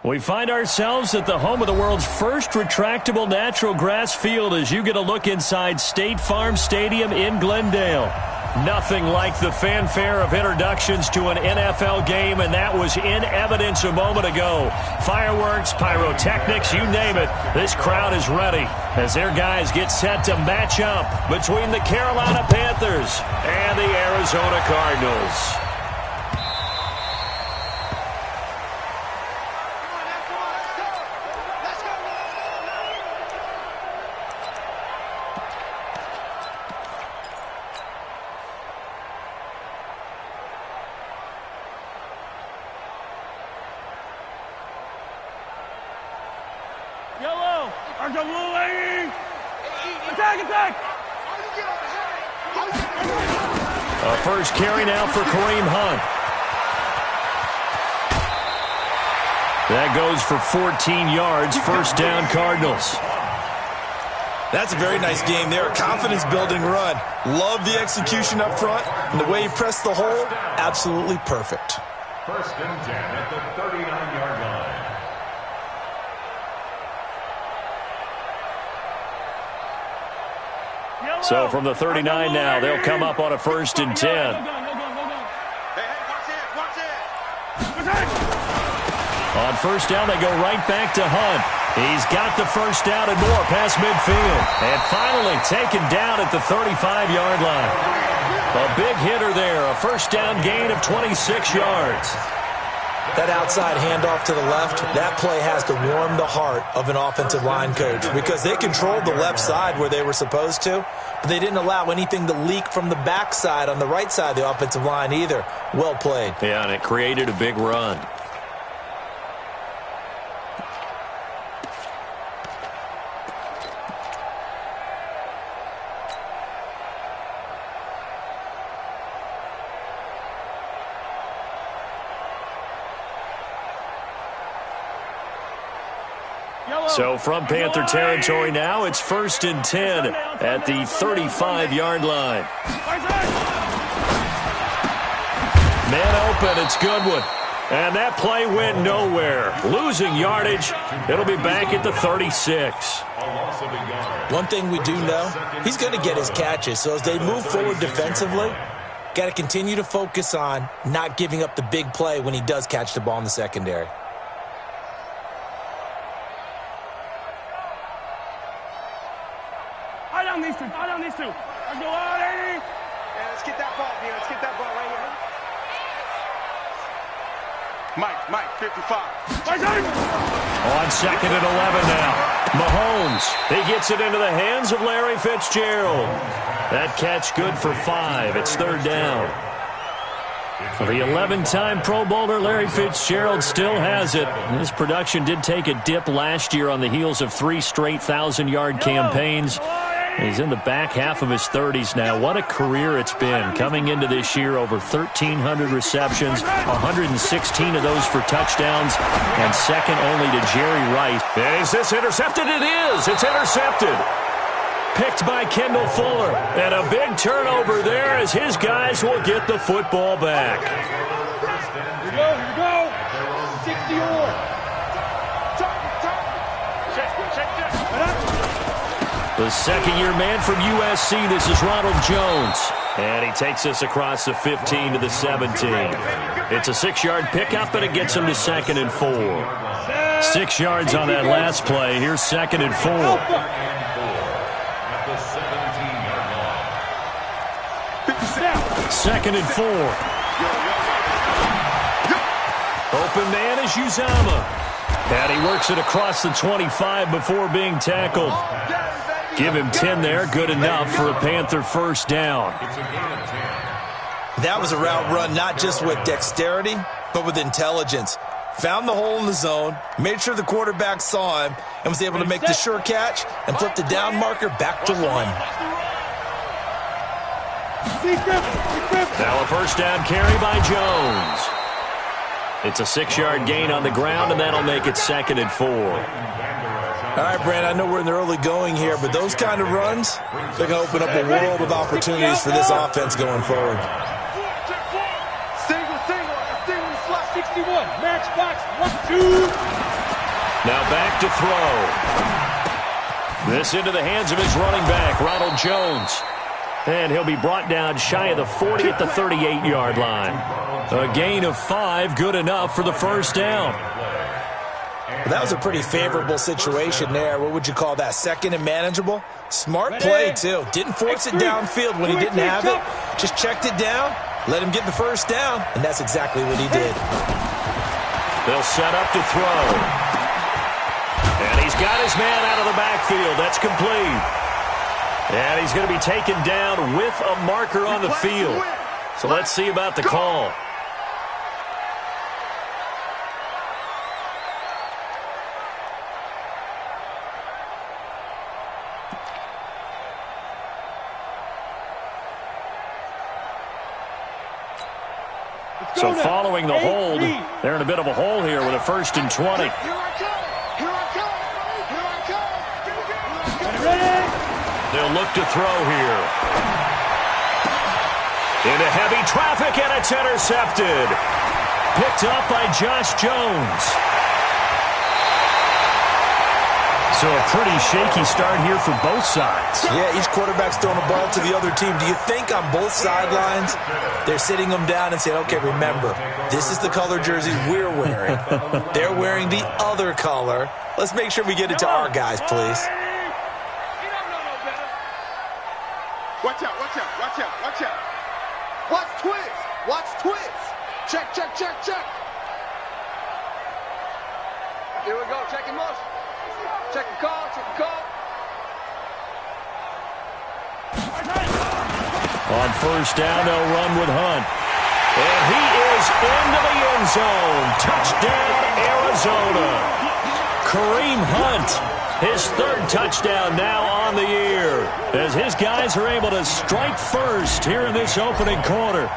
We find ourselves at the home of the world's first retractable natural grass field as you get a look inside State Farm Stadium in Glendale. Nothing like the fanfare of introductions to an NFL game, and that was in evidence a moment ago. Fireworks, pyrotechnics, you name it. This crowd is ready as their guys get set to match up between the Carolina Panthers and the Arizona Cardinals. First carry now for Kareem Hunt. That goes for 14 yards. First down, Cardinals. That's a very nice game there. A confidence-building run. Love the execution up front. And the way he pressed the hole, absolutely perfect. First and 10 at the 39-yard line. So from the 39 now, they'll come up on a first and 10. On first down, they go right back to Hunt. He's got the first down and more past midfield. And finally taken down at the 35-yard line. A big hitter there, a first down gain of 26 yards. That outside handoff to the left, that play has to warm the heart of an offensive line coach because they controlled the left side where they were supposed to, but they didn't allow anything to leak from the backside on the right side of the offensive line either. Well played. Yeah, and it created a big run. So from Panther territory now, it's first and 10 at the 35-yard line. Man open, it's Goodwin. And that play went nowhere. Losing yardage. It'll be back at the 36. One thing we do know, he's going to get his catches. So as they move forward defensively, got to continue to focus on not giving up the big play when he does catch the ball in the secondary. These two. Let's go, Artie. Yeah, let's get that ball here. Let's get that ball right here. Mike, 55. On second and 11 now. Mahomes, he gets it into the hands of Larry Fitzgerald. That catch good for 5. It's third down. The 11-time Pro Bowler Larry Fitzgerald still has it. His production did take a dip last year on the heels of 3 straight 1,000-yard campaigns. He's in the back half of his 30s now. What a career it's been. Coming into this year, over 1,300 receptions, 116 of those for touchdowns, and second only to Jerry Rice. Is this intercepted? It is. It's intercepted. Picked by Kendall Fuller. And a big turnover there as his guys will get the football back. Here we go. 60-yard. The second-year man from USC, this is Ronald Jones. And he takes us across the 15 to the 17. It's a 6-yard pickup, and it gets him to second and 4. 6 yards on that last play. Here's second and 4. Second and 4. Open man is Uzama. And he works it across the 25 before being tackled. Give him 10 there. Good enough for a Panther first down. That was a route run not just with dexterity, but with intelligence. Found the hole in the zone, made sure the quarterback saw him, and was able to make the sure catch and flip the down marker back to 1. Now a first down carry by Jones. It's a 6-yard gain on the ground, and that'll make it second and 4. All right, Brand, I know we're in the early going here, but those kind of runs, they're going to open up a world of opportunities for this offense going forward. Single, slot 60 51, matchbox 1-2. Now back to throw. This into the hands of his running back, Ronald Jones. And he'll be brought down shy of the 40 at the 38-yard line. A gain of 5, good enough for the first down. Well, that was a pretty favorable situation there. What would you call that? Second and manageable? Smart play, too. Didn't force it downfield when he didn't have it. Just checked it down, let him get the first down, and that's exactly what he did. They'll set up to throw. And he's got his man out of the backfield. That's complete. And he's going to be taken down with a marker on the field. So let's see about the call. So following the hold, they're in a bit of a hole here with a 1st and 20. They'll look to throw here. Into heavy traffic, and it's intercepted. Picked up by Josh Jones. So a pretty shaky start here for both sides. Yeah, each quarterback's throwing a ball to the other team. Do you think on both sidelines they're sitting them down and saying, okay, remember, this is the color jersey we're wearing. They're wearing the other color. Let's make sure we get it to our guys, please. Watch out, watch out, watch out, watch out. Watch twist, watch twist. Check, check, check, check. Here we go, check in motion. Check the call, check the call. On first down, they'll run with Hunt. And he is into the end zone. Touchdown, Arizona. Kareem Hunt, his 3rd touchdown now on the year, as his guys are able to strike first here in this opening quarter.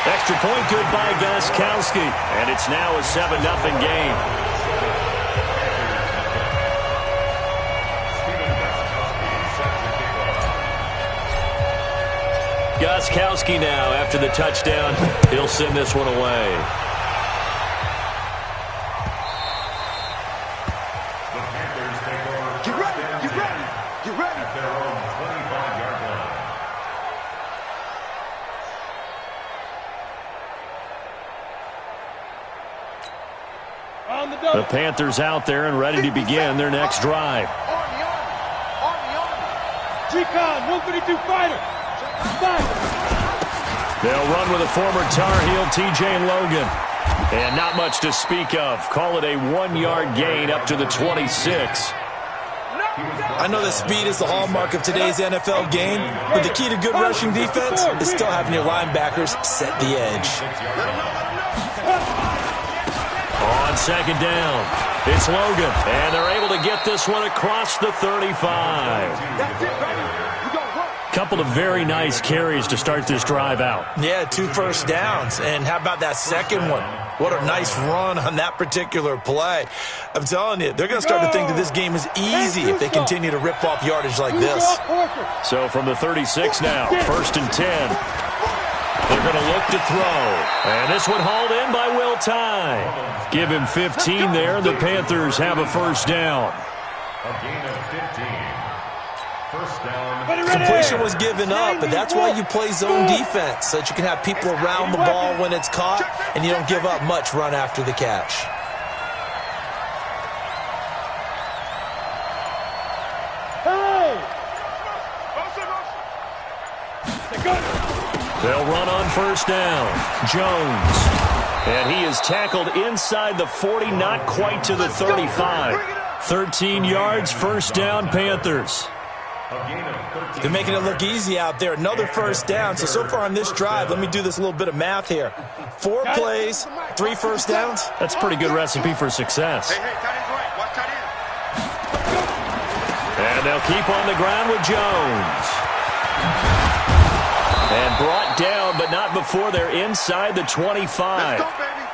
Extra point good by Gostkowski, and it's now a 7-0 game. Gostkowski now, after the touchdown, he'll send this one away. Get ready, get ready, get ready. At their own 25-yard line. On the double. The Panthers out there and ready to begin their next drive. Army. G-Con, 152 fighter. They'll run with a former Tar Heel, TJ Logan. And not much to speak of. Call it a 1-yard gain up to the 26. I know that speed is the hallmark of today's NFL game, but the key to good rushing defense is still having your linebackers set the edge. On second down, it's Logan. And they're able to get this one across the 35. Couple of very nice carries to start this drive out. Yeah, 2 first downs. And how about that second one? What a nice run on that particular play. I'm telling you, they're going to start to think that this game is easy if they continue to rip off yardage like this. So from the 36 now, 1st and 10. They're going to look to throw. And this one hauled in by Will Tye. Give him 15 there. The Panthers have a first down. A gain of 15. First down. Completion was given up, but that's why you play zone defense, so that you can have people around the ball when it's caught, and you don't give up much run after the catch. They'll run on first down. Jones. And he is tackled inside the 40, not quite to the 35. 13 yards, first down, Panthers. They're making it look easy out there. Another first down. So far on this drive, let me do this little bit of math here. 4 plays, 3 first downs. That's a pretty good recipe for success. Hey, tight end's right. Watch tight end. And they'll keep on the ground with Jones. And brought down, but not before they're inside the 25.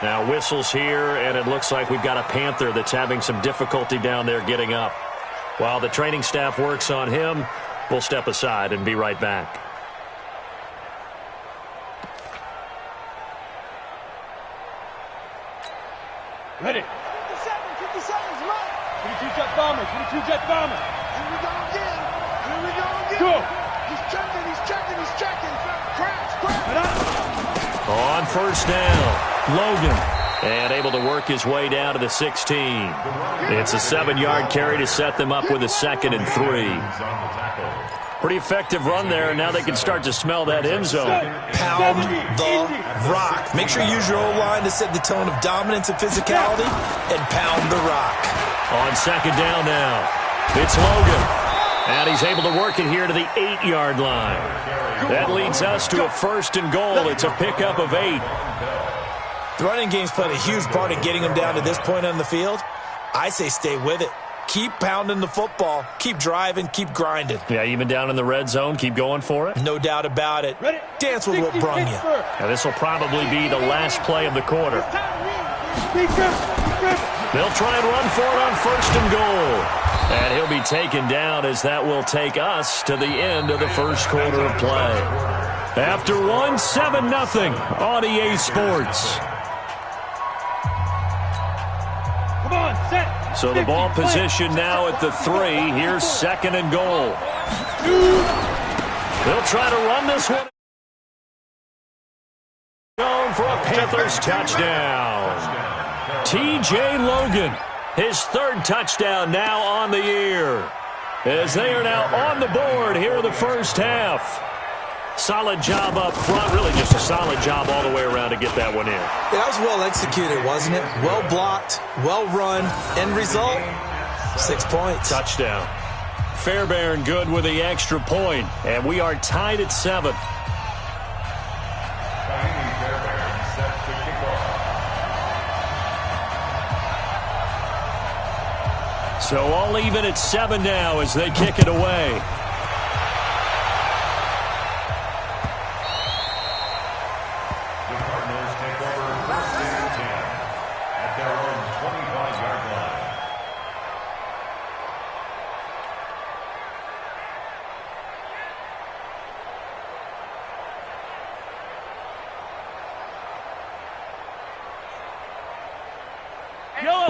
Now whistles here, and it looks like we've got a Panther that's having some difficulty down there getting up. While the training staff works on him, we'll step aside and be right back. Jet bombers. 22 jet bombers. Here we go again. Here we go again. Go. He's checking, he's checking, he's checking. Crash, crash. On first down, Logan. And able to work his way down to the 16. It's a 7-yard carry to set them up with a 2nd and 3. Pretty effective run there, and now they can start to smell that end zone. Pound the rock. Make sure you use your O-line to set the tone of dominance and physicality, and pound the rock. On 2nd down now, it's Logan. And he's able to work it here to the 8-yard line. That leads us to a 1st and goal. It's a pickup of 8. The running game's played a huge part in getting them down to this point on the field. I say stay with it. Keep pounding the football. Keep driving. Keep grinding. Yeah, even down in the red zone, keep going for it. No doubt about it. Dance with what brung you. Now, this will probably be the last play of the quarter. They'll try and run for it on 1st and goal. And he'll be taken down as that will take us to the end of the first quarter of play. After one, 7-0 on EA Sports. Come on, set. So the ball position now at the 3. Here's 2nd and goal. They'll try to run this one. Going for a Panthers touchdown. T.J. Logan, his 3rd touchdown now on the year. As they are now on the board here in the first half. Solid job up front. Really just a solid job all the way around to get that one in. Yeah, that was well executed, wasn't it? Well blocked, well run. End result, 6 points. Touchdown. Fairbairn good with the extra point. And we are tied at 7. Fairbairn set to kick off. So all even at 7 now as they kick it away.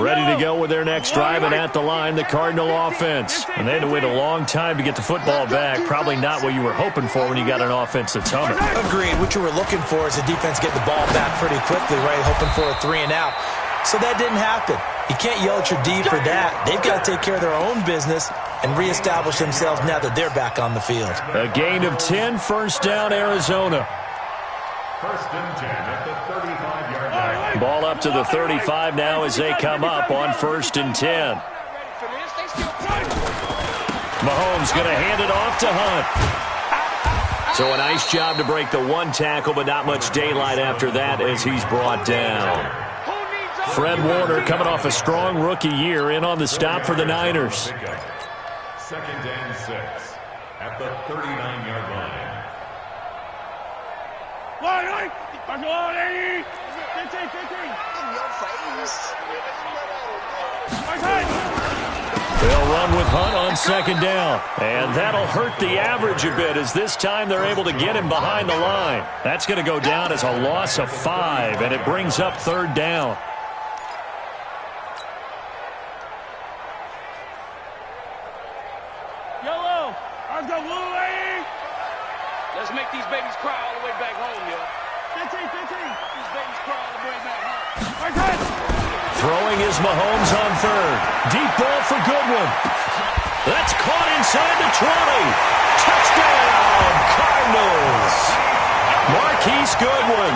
Ready to go with their next drive, and at the line, the Cardinal offense. And they had to wait a long time to get the football back. Probably not what you were hoping for when you got an offense that's humming. Agreed. What you were looking for is the defense get the ball back pretty quickly, right? Hoping for a 3 and out. So that didn't happen. You can't yell at your D for that. They've got to take care of their own business and reestablish themselves now that they're back on the field. A gain of 10, 1st down, Arizona. 1st and 10 at the 35-yard line. Ball up to the 35 now as they come up on 1st and 10. Mahomes going to hand it off to Hunt. So a nice job to break the 1 tackle, but not much daylight after that as he's brought down. Fred Warner coming off a strong rookie year in on the stop for the Niners. 2nd and 6 at the 39-yard line. They'll run with Hunt on 2nd down. And that'll hurt the average a bit as this time they're able to get him behind the line. That's going to go down as a loss of 5, and it brings up 3rd down. Yellow. I've got blue, lady. Let's make these babies cry all the way back home, yo. 15. These babies cry all the way back home. Throwing is Mahomes on 3rd. Deep ball for Goodwin. That's caught inside the 20. Touchdown, Cardinals. Marquise Goodwin,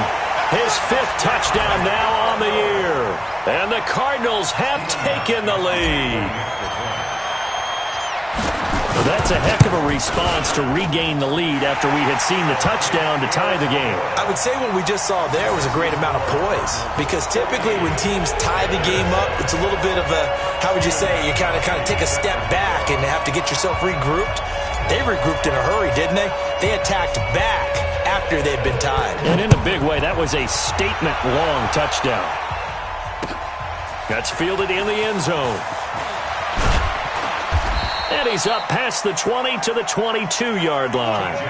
his 5th touchdown now on the year. And the Cardinals have taken the lead. That's a heck of a response to regain the lead after we had seen the touchdown to tie the game. I would say what we just saw there was a great amount of poise, because typically when teams tie the game up, it's a little bit of a, how would you say, you kind of take a step back and have to get yourself regrouped. They regrouped in a hurry, didn't they? They attacked back after they'd been tied. And in a big way, that was a statement-long touchdown. That's fielded in the end zone. And he's up past the 20 to the 22-yard line. The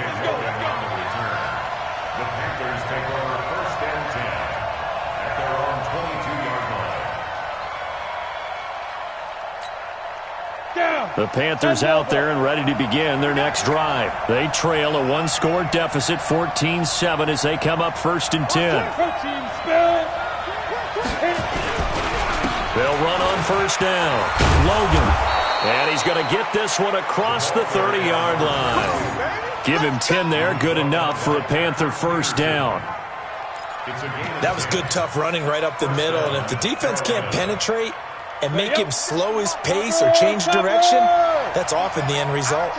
Panthers take over 1st and 10 at their own 22-yard line. The Panthers out there and ready to begin their next drive. They trail a one-score deficit, 14-7, as they come up 1st and 10. They'll run on 1st down. Logan. And he's going to get this one across the 30-yard line. Give him 10 there. Good enough for a Panther 1st down. That was good, tough running right up the middle. And if the defense can't penetrate and make him slow his pace or change direction, that's often the end result.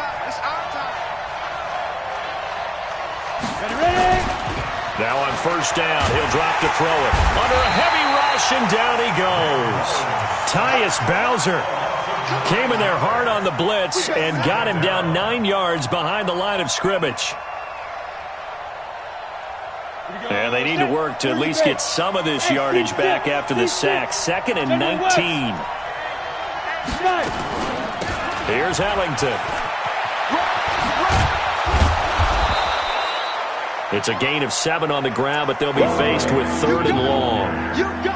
Now on 1st down, he'll drop to throw it. Under a heavy rush, and down he goes. Tyus Bowser came in there hard on the blitz and got him down 9 yards behind the line of scrimmage. And they need to work to at least get some of this yardage back after the sack. 2nd and 19. Here's Ellington. It's a gain of 7 on the ground, but they'll be faced with 3rd and long. You go.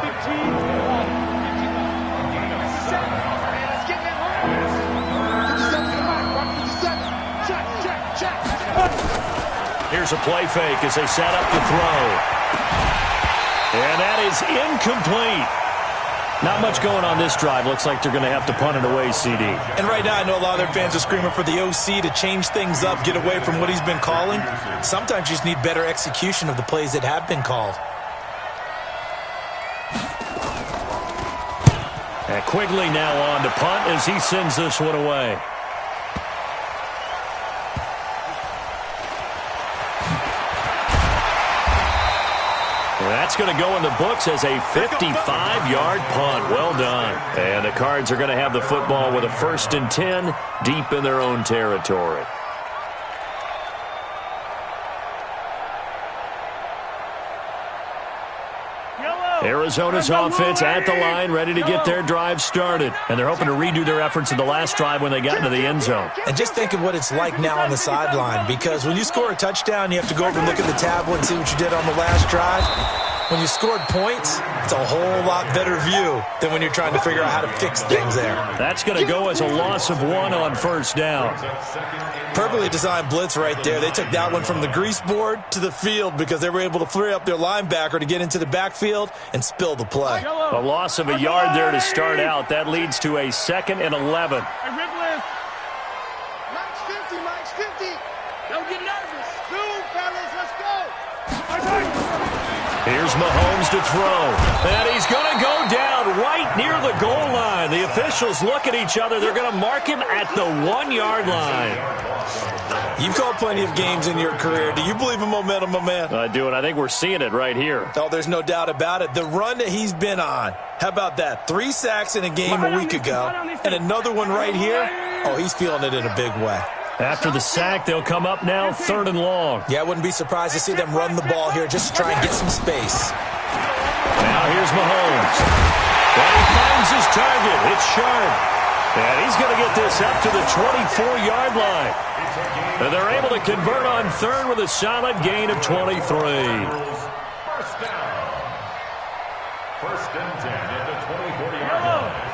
15. Here's a play fake as they set up to throw. And that is incomplete. Not much going on this drive. Looks like they're going to have to punt it away, CD. And right now I know a lot of their fans are screaming for the OC to change things up, get away from what he's been calling. Sometimes you just need better execution of the plays that have been called. And Quigley now on to punt as he sends this one away. That's going to go in the books as a 55-yard punt. Well done. And the Cards are going to have the football with a 1st and 10 deep in their own territory. Arizona's offense at the line, ready to get their drive started. And they're hoping to redo their efforts in the last drive when they got into the end zone. And just think of what it's like now on the sideline, because when you score a touchdown, you have to go over and look at the tablet and see what you did on the last drive. When you scored points, it's a whole lot better view than when you're trying to figure out how to fix things there. That's going to go as a loss of 1 on 1st down. Perfectly designed blitz right there. They took that one from the grease board to the field because they were able to free up their linebacker to get into the backfield and spill the play. A loss of a yard there to start out. That leads to a 2nd and 11. Mike's 50. Don't get nervous. Soon, fellas, let's go. Here's Mahomes to throw. And he's going to go down right near the goal line. The officials look at each other. They're going to mark him at the 1-yard line. You've called plenty of games in your career. Do you believe in momentum, my man? I do, and I think we're seeing it right here. Oh, there's no doubt about it. The run that he's been on. How about that? 3 sacks in a game a week ago, and another one right here. Oh, he's feeling it in a big way. After the sack, they'll come up now 3rd and long. Yeah, I wouldn't be surprised to see them run the ball here just to try and get some space. Now here's Mahomes. And he finds his target. It's sharp. And he's going to get this up to the 24-yard line. And they're able to convert on 3rd with a solid gain of 23. 1st down. 1st and 10 at the 24-yard line.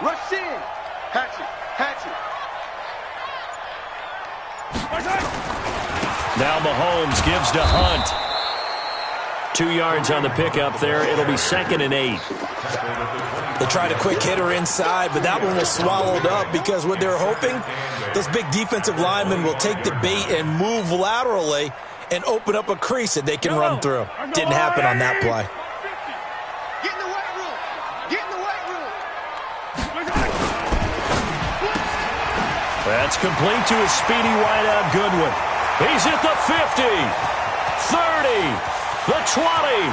Rush in. Hatchet. Now Mahomes gives to Hunt. 2 yards on the pickup there. It'll be 2nd and 8. They tried a quick hitter inside, but that one was swallowed up because what they're hoping, those big defensive linemen will take the bait and move laterally and open up a crease that they can run through. Didn't happen on that play. That's complete to his speedy wideout Goodwin. He's at the 50, 30, the 20.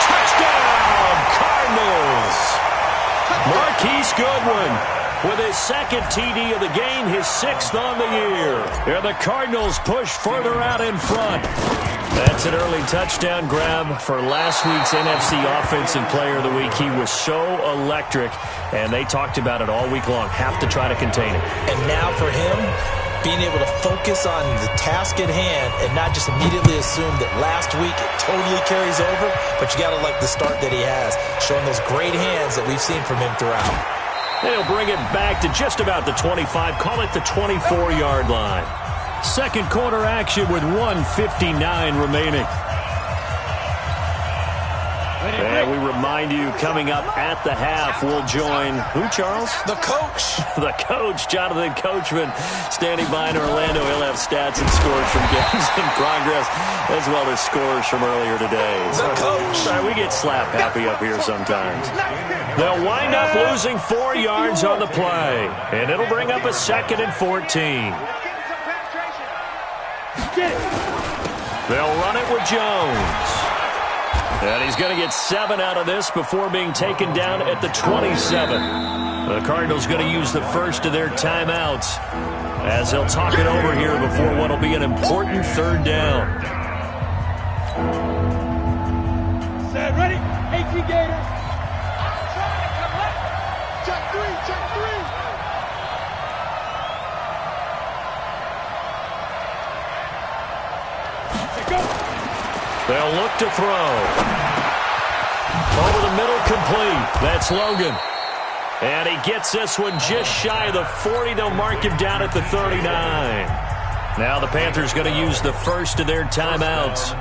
Touchdown, Cardinals. Marquise Goodwin with his 2nd TD of the game, his 6th on the year. And the Cardinals push further out in front. That's an early touchdown grab for last week's NFC Offensive Player of the Week. He was so electric, and they talked about it all week long. Have to try to contain it. And now for him, being able to focus on the task at hand and not just immediately assume that last week it totally carries over, but you got to like the start that he has, showing those great hands that we've seen from him throughout. They'll bring it back to just about the 25, call it the 24-yard line. Second quarter action with 1:59 remaining. And we remind you, coming up at the half, we'll join who, Charles? The coach. The coach, Jonathan Coachman, standing by in Orlando. He'll have stats and scores from games in progress, as well as scores from earlier today. The coach. Sorry, we get slap happy up here sometimes. They'll wind up losing 4 yards on the play, and it'll bring up a 2nd and 14. They'll run it with Jones. And he's going to get 7 out of this before being taken down at the 27. The Cardinals going to use the first of their timeouts as they'll talk it over here before what will be an important 3rd down. Set, ready? 18 Gators. Check 3, check 3. They'll look to throw. Over the middle, complete. That's Logan. And he gets this one just shy of the 40. They'll mark him down at the 39. Now the Panthers going to use the first of their timeouts,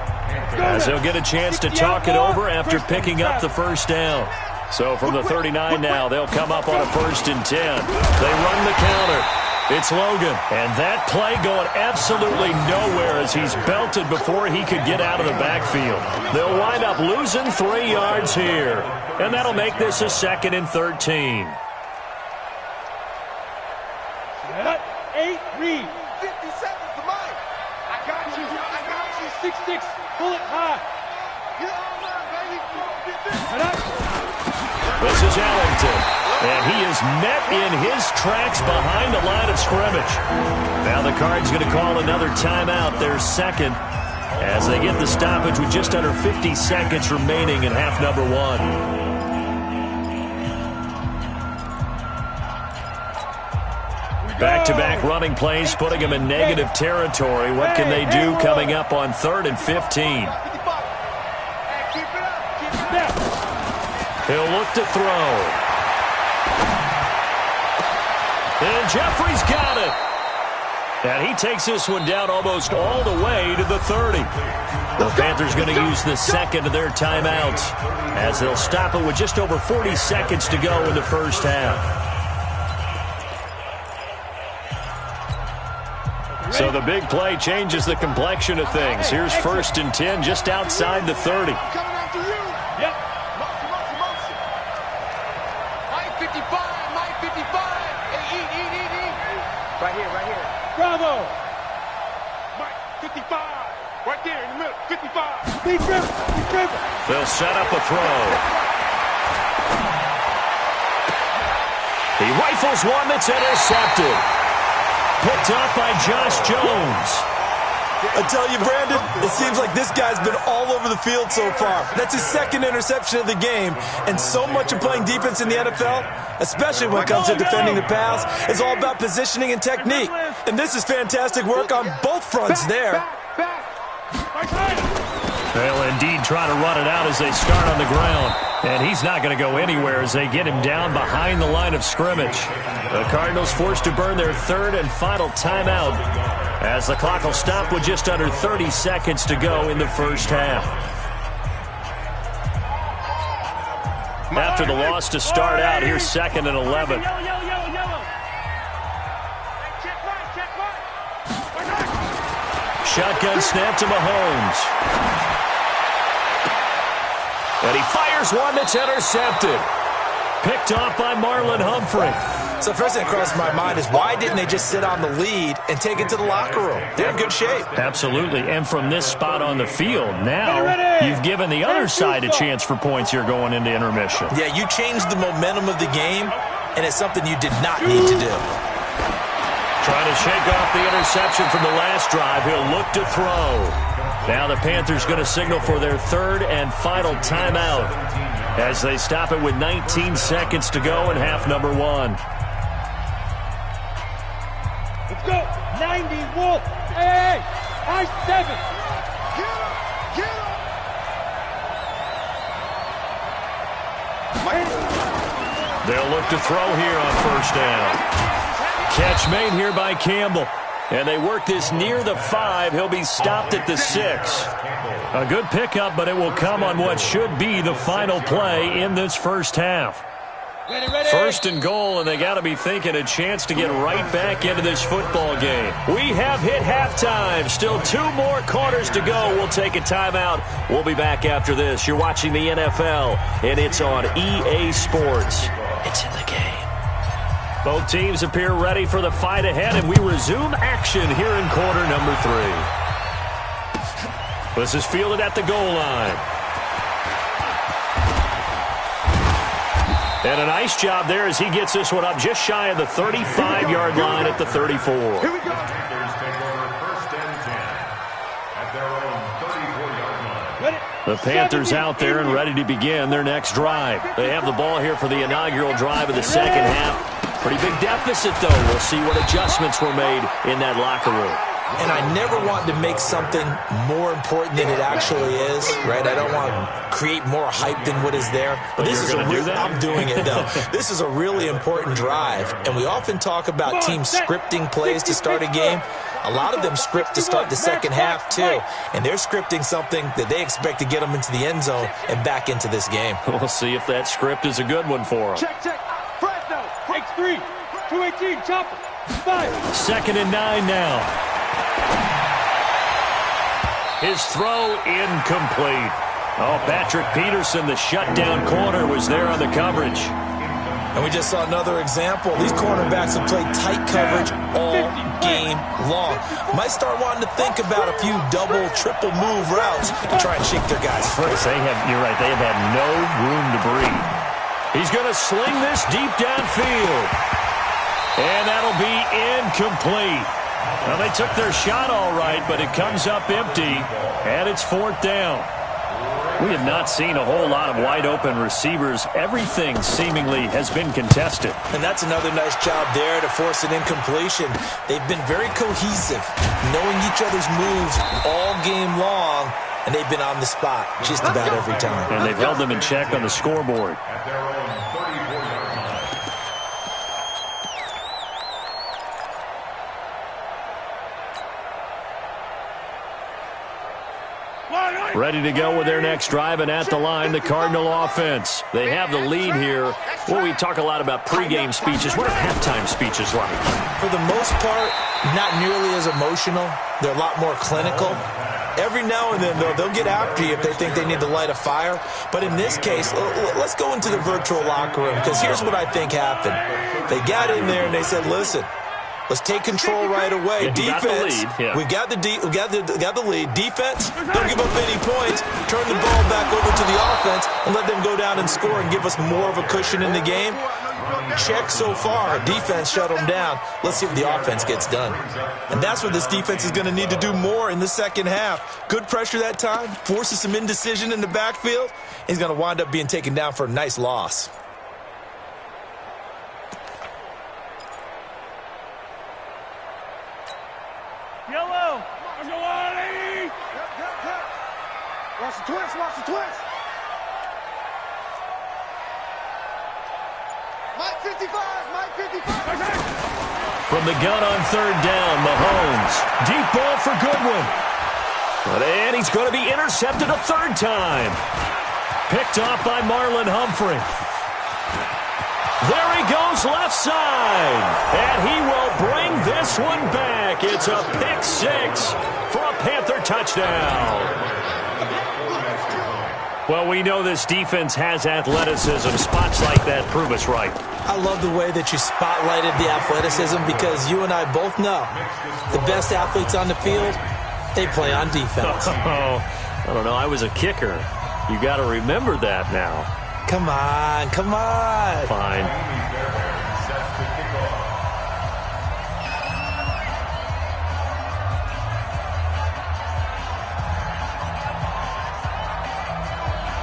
as they'll get a chance to talk it over after picking up the first down. So from the 39 now, they'll come up on a 1st and 10. They run the counter. It's Logan, and that play going absolutely nowhere as he's belted before he could get out of the backfield. They'll wind up losing 3 yards here, and that'll make this a 2nd and 13. 8, read. 50 seconds to mine. I got you. I got you. 6-6, bullet high. Get online, baby. This is Ellington. And he is met in his tracks behind the line of scrimmage. Now the Cards going to call another timeout, their 2nd, as they get the stoppage with just under 50 seconds remaining in half number 1. Back-to-back running plays, putting them in negative territory. What can they do coming up on 3rd and 15? He'll look to throw. And Jeffrey's got it. And he takes this one down almost all the way to the 30. The Panthers going to use the 2nd of their timeouts, as they'll stop it with just over 40 seconds to go in the first half. So the big play changes the complexion of things. Here's 1st and 10 just outside the 30. Coming after you. Yep. Motion. Mike 55, Mike 55. Hey, eat. Right here. Bravo. Mike 55. Right there in the middle, 55. Be dribble. They'll set up a throw. He rifles one that's intercepted. Picked off by Josh Jones. I tell you, Brandon, it seems like this guy's been all over the field so far. That's his 2nd interception of the game, and so much of playing defense in the NFL, especially when it comes to defending the pass, is all about positioning and technique. And this is fantastic work on both fronts there. They'll indeed try to run it out as they start on the ground. And he's not going to go anywhere as they get him down behind the line of scrimmage. The Cardinals forced to burn their 3rd and final timeout, as the clock will stop with just under 30 seconds to go in the first half. After the loss to start out, here's 2nd and 11. Shotgun snap to Mahomes. And he fires one that's intercepted. Picked off by Marlon Humphrey. So first thing that crossed my mind is, why didn't they just sit on the lead and take it to the locker room? They're in good shape. Absolutely. And from this spot on the field, now you've given the other side a chance for points here going into intermission. Yeah, you changed the momentum of the game, and it's something you did not need to do. Trying to shake off the interception from the last drive. He'll look to throw. Now the Panthers going to signal for their 3rd and final timeout, as they stop it with 19 seconds to go in half number 1. Let's go. 9 90, Wolf. Hey, I 7. Get up! Get up! They'll look to throw here on first down. Catch made here by Campbell. And they work this near the 5. He'll be stopped at the 6. A good pickup, but it will come on what should be the final play in this first half. First and goal, and they got to be thinking a chance to get right back into this football game. We have hit halftime. Still 2 more quarters to go. We'll take a timeout. We'll be back after this. You're watching the NFL, and it's on EA Sports. It's in the game. Both teams appear ready for the fight ahead, and we resume action here in quarter number 3. This is fielded at the goal line. And a nice job there as he gets this one up just shy of the 35-yard line at the 34. Here we go. Panthers take over first and 10 at their own 34-yard line. The Panthers out there and ready to begin their next drive. They have the ball here for the inaugural drive of the second half. Pretty big deficit, though. We'll see what adjustments were made in that locker room. And I never want to make something more important than it actually is, right? I don't want to create more hype than what is there. But this is I'm doing it, though. This is a really important drive. And we often talk about teams scripting plays to start a game. A lot of them script to start the second half, too. And they're scripting something that they expect to get them into the end zone and back into this game. We'll see if that script is a good one for them. Check, check. Fresno, X3, 218, chopper, 5. Second and 9 now. His throw incomplete. Oh, Patrick Peterson, the shutdown corner, was there on the coverage. And we just saw another example. These cornerbacks have played tight coverage all game long. Might start wanting to think about a few double, triple move routes to try and shake their guys free. You're right, they have had no room to breathe. He's going to sling this deep downfield. And that'll be incomplete. Well, they took their shot all right, but it comes up empty, and it's 4th down. We have not seen a whole lot of wide-open receivers. Everything seemingly has been contested. And that's another nice job there to force an incompletion. They've been very cohesive, knowing each other's moves all game long, and they've been on the spot just about every time. And they've held them in check on the scoreboard. At their own 34-yard line. Ready to go with their next drive, and at the line, the Cardinal offense. They have the lead here. Well, we talk a lot about pregame speeches. What are halftime speeches like? For the most part, not nearly as emotional. They're a lot more clinical. Every now and then, though, they'll get after you if they think they need to light a fire. But in this case, let's go into the virtual locker room, because here's what I think happened. They got in there and they said, listen, let's take control right away. Defense, we got the lead. Defense, don't give up any points. Turn the ball back over to the offense and let them go down and score and give us more of a cushion in the game. Check so far. Defense shut them down. Let's see if the offense gets done. And that's what this defense is going to need to do more in the second half. Good pressure that time. Forces some indecision in the backfield. He's going to wind up being taken down for a nice loss. Yellow. Let's go on, lady. Watch the twist, watch the twist. Mike 55, Mike 55. From the gun on 3rd down, Mahomes. Deep ball for Goodwin. And he's going to be intercepted a 3rd time. Picked off by Marlon Humphrey. There he goes left side. And he will bring this one back. It's a pick 6 for a Panther touchdown. Well, we know this defense has athleticism. Spots like that prove us right. I love the way that you spotlighted the athleticism, because you and I both know the best athletes on the field, they play on defense. Oh, I don't know. I was a kicker. You got to remember that now. Come on, come on. Fine.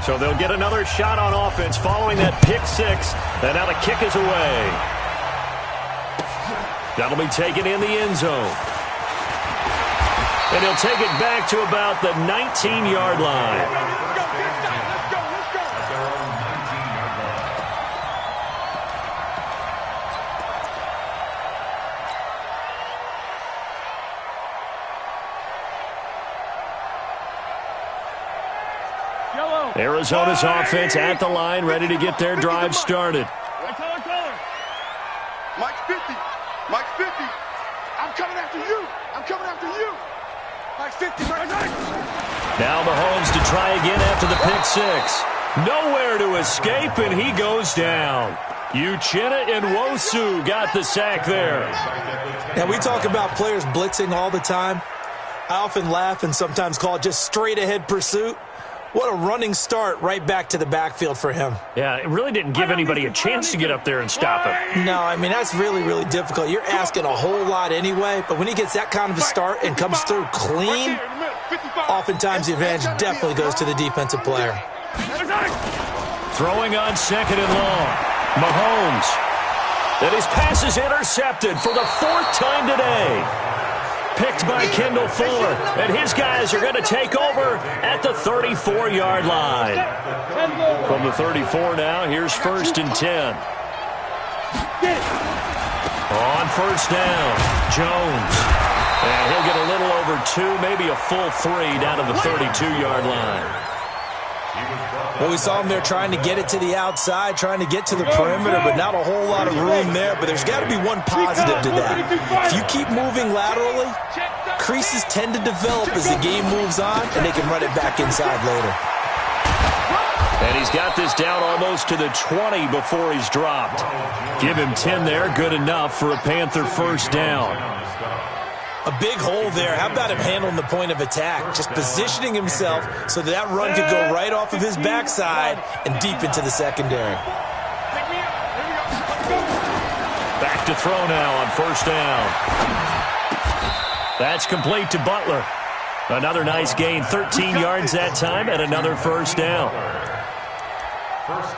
So they'll get another shot on offense following that pick 6. And now the kick is away. That'll be taken in the end zone. And he'll take it back to about the 19-yard line. Arizona's offense at the line, ready to get their drive started. Mike's 50. Mike's 50. I'm coming after you. I'm coming after you. Mike's 50. Now Mahomes to try again after the pick six. Nowhere to escape, and he goes down. Uchenna and Nwosu got the sack there. Now, we talk about players blitzing all the time. I often laugh and sometimes call it just straight-ahead pursuit. What a running start right back to the backfield for him. Yeah, it really didn't give anybody a chance to get up there and stop him. No, I mean, that's really, really difficult. You're asking a whole lot anyway, but when he gets that kind of a start and comes through clean, oftentimes the advantage definitely goes to the defensive player. Throwing on second and long. Mahomes. And his pass is intercepted for the fourth time today. Picked by Kendall Fuller, and his guys are going to take over at the 34-yard line. From the 34 now, here's 1st and 10. On first down, Jones. And he'll get a little over 2, maybe a full 3 down to the 32-yard line. Well, we saw him there trying to get it to the outside, trying to get to the perimeter, but not a whole lot of room there. But there's got to be one positive to that. If you keep moving laterally, creases tend to develop as the game moves on, and they can run it back inside later. And he's got this down almost to the 20 before he's dropped. Give him 10 there, good enough for a Panther first down. A big hole there. How about him handling the point of attack? Just positioning himself so that run could go right off of his backside and deep into the secondary. Back to throw now on first down. That's complete to Butler. Another nice gain, 13 yards that time, and another first down.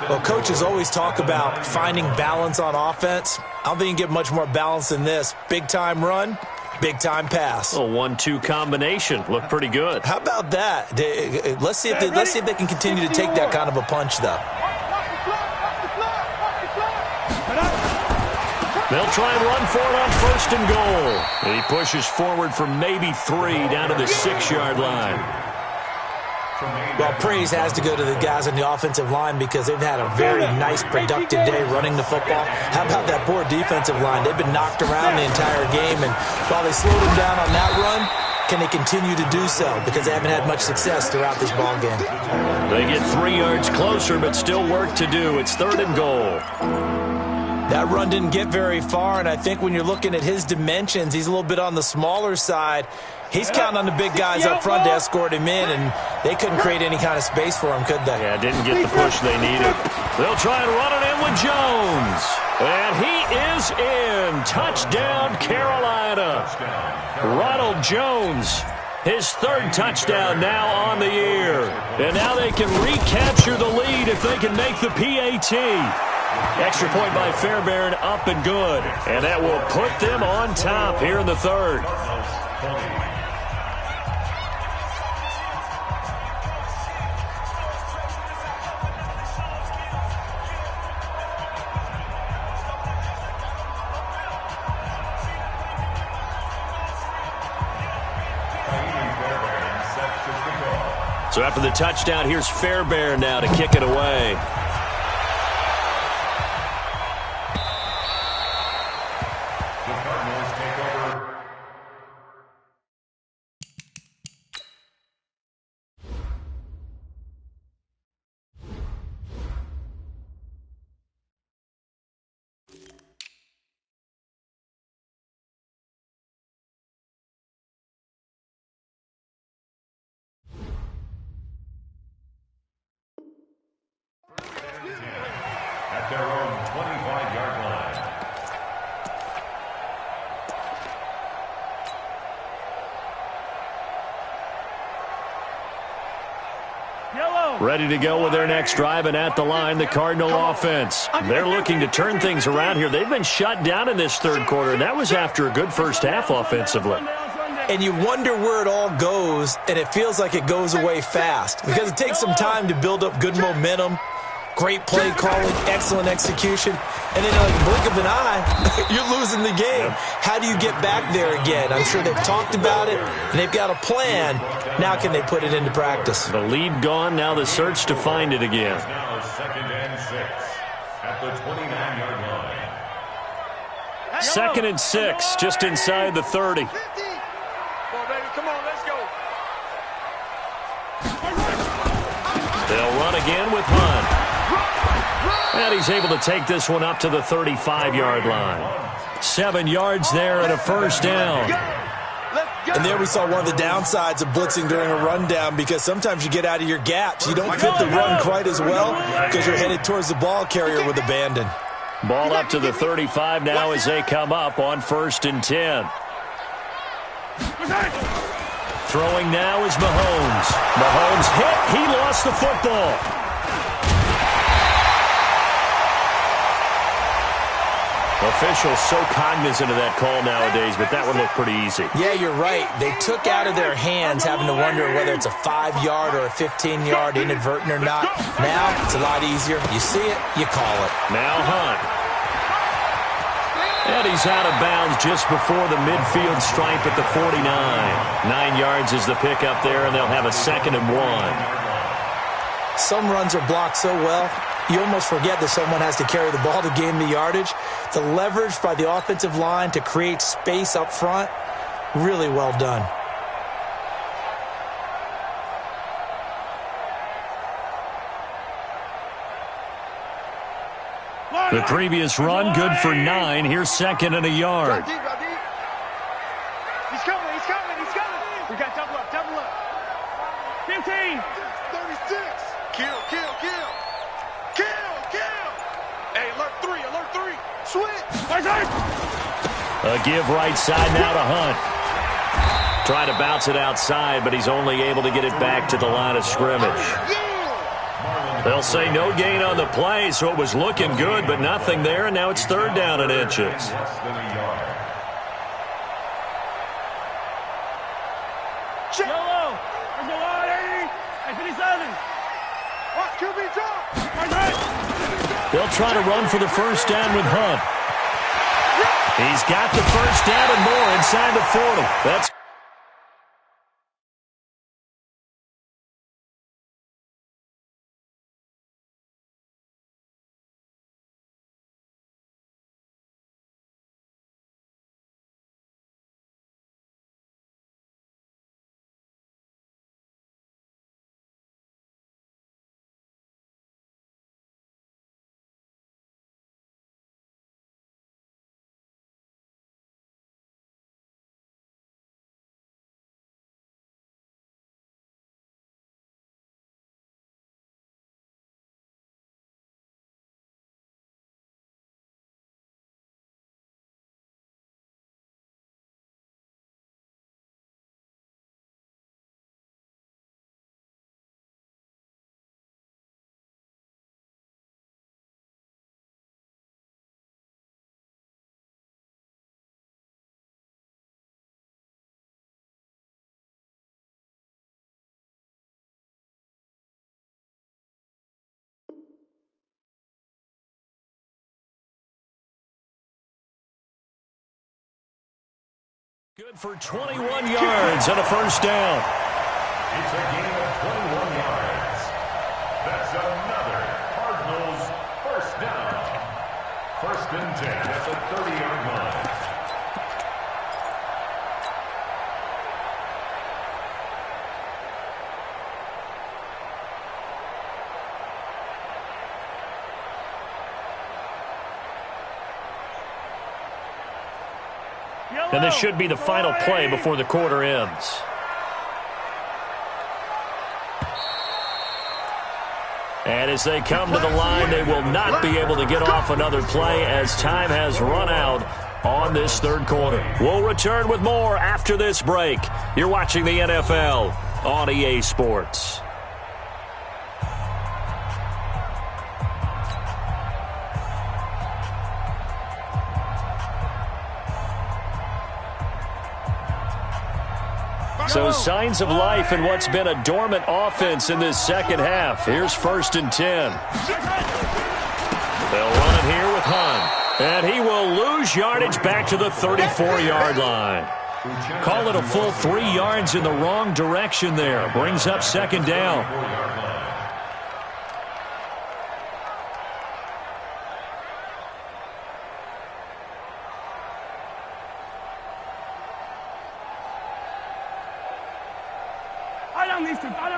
Well, coaches always talk about finding balance on offense. I don't think you can get much more balance than this. Big-time run. Big-time pass. A 1-2 combination. Looked pretty good. How about that? Let's see if they can continue to take that kind of a punch, though. They'll try and run for it on 1st and goal. He pushes forward for maybe 3 down to the 6-yard line. Well, praise has to go to the guys on the offensive line because they've had a very nice, productive day running the football. How about that poor defensive line? They've been knocked around the entire game, and while they slowed them down on that run, can they continue to do so? Because they haven't had much success throughout this ball game. They get 3 yards closer, but still work to do. It's 3rd and goal. That run didn't get very far, and I think when you're looking at his dimensions, he's a little bit on the smaller side. He's counting on the big guys up front to escort him in, and they couldn't create any kind of space for him, could they? Yeah, didn't get the push they needed. They'll try and run it in with Jones. And he is in. Touchdown, Carolina. Ronald Jones, his 3rd touchdown now on the year. And now they can recapture the lead if they can make the PAT. Extra point by Fairbairn, up and good. And that will put them on top here in the 3rd. So after the touchdown, here's Fairbairn now to kick it away. At their own 25-yard line. Ready to go with their next drive, and at the line, the Cardinal offense. They're looking to turn things around here. They've been shut down in this 3rd quarter, and that was after a good first half offensively. and you wonder where it all goes, and it feels like it goes away fast because it takes some time to build up good momentum, great play calling, excellent execution, and then in the blink of an eye, you're losing the game. How do you get back there again? I'm sure they've talked about it, and they've got a plan. Now can they put it into practice? The lead gone, now the search to find it again. Now 2nd and 6 at the 29-yard line. 2nd and 6, just inside the 30. Come on, baby. Come on, let's go. They'll run again with Hunt. And he's able to take this one up to the 35-yard line. 7 yards there and a first down. And there we saw one of the downsides of blitzing during a rundown because sometimes you get out of your gaps. You don't fit the run quite as well because you're headed towards the ball carrier with abandon. Ball up to the 35 now as they come up on 1st and 10. Throwing now is Mahomes. Mahomes hit. He lost the football. Officials so cognizant of that call nowadays, but that one looked pretty easy. Yeah, you're right. They took out of their hands having to wonder whether it's a 5-yard or a 15-yard inadvertent or not. Now it's a lot easier. You see it, you call it. Now Hunt. And he's out of bounds just before the midfield stripe at the 49. 9 yards is the pickup there, and they'll have a 2nd and 1. Some runs are blocked so well, you almost forget that someone has to carry the ball to gain the yardage. The leverage by the offensive line to create space up front, really well done. The previous run, good for 9. Here's 2nd and a yard. He's coming, he's coming, he's coming. We got double up, double up. 15. 36. Kill, kill, kill. Kill, kill. Hey, alert 3, alert 3. Switch. A give right side now to Hunt. Trying to bounce it outside, but he's only able to get it back to the line of scrimmage. They'll say no gain on the play, so it was looking good, but nothing there, and now it's 3rd down and inches. Less than a yard. Check. Yellow. There's no line, 57. What? QB drop. They'll try to run for the first down with Hunt. He's got the first down and more inside the 40. That's good for 21 yards and a first down. It's a gain of 21 yards. That's another Cardinals first down. 1st and 10 at the 30-yard line. And this should be the final play before the quarter ends. And as they come to the line, they will not be able to get off another play as time has run out on this 3rd quarter. We'll return with more after this break. You're watching the NFL on EA Sports. So signs of life in what's been a dormant offense in this second half. Here's 1st and 10. They'll run it here with Hunt. And he will lose yardage back to the 34-yard line. Call it a full 3 yards in the wrong direction there. Brings up 2nd down.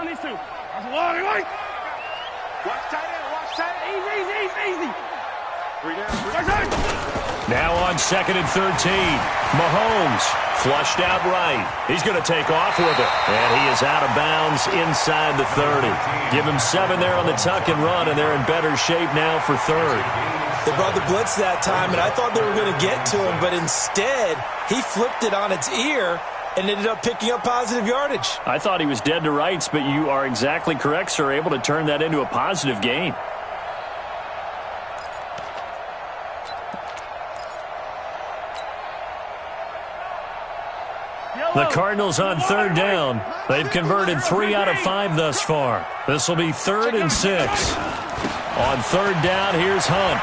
These two. That's a long way. Watch tight end. Easy. 3 down. Now on 2nd and 13. Mahomes flushed out right. He's going to take off with it. And he is out of bounds inside the 30. Give him 7 there on the tuck and run, and they're in better shape now for 3rd. They brought the blitz that time, and I thought they were going to get to him, but instead he flipped it on its ear and ended up picking up positive yardage. I thought he was dead to rights, but you are exactly correct, sir. Able to turn that into a positive gain. The Cardinals on 3rd down. They've converted 3 out of 5 thus far. This will be 3rd and 6. On 3rd down, here's Hunt.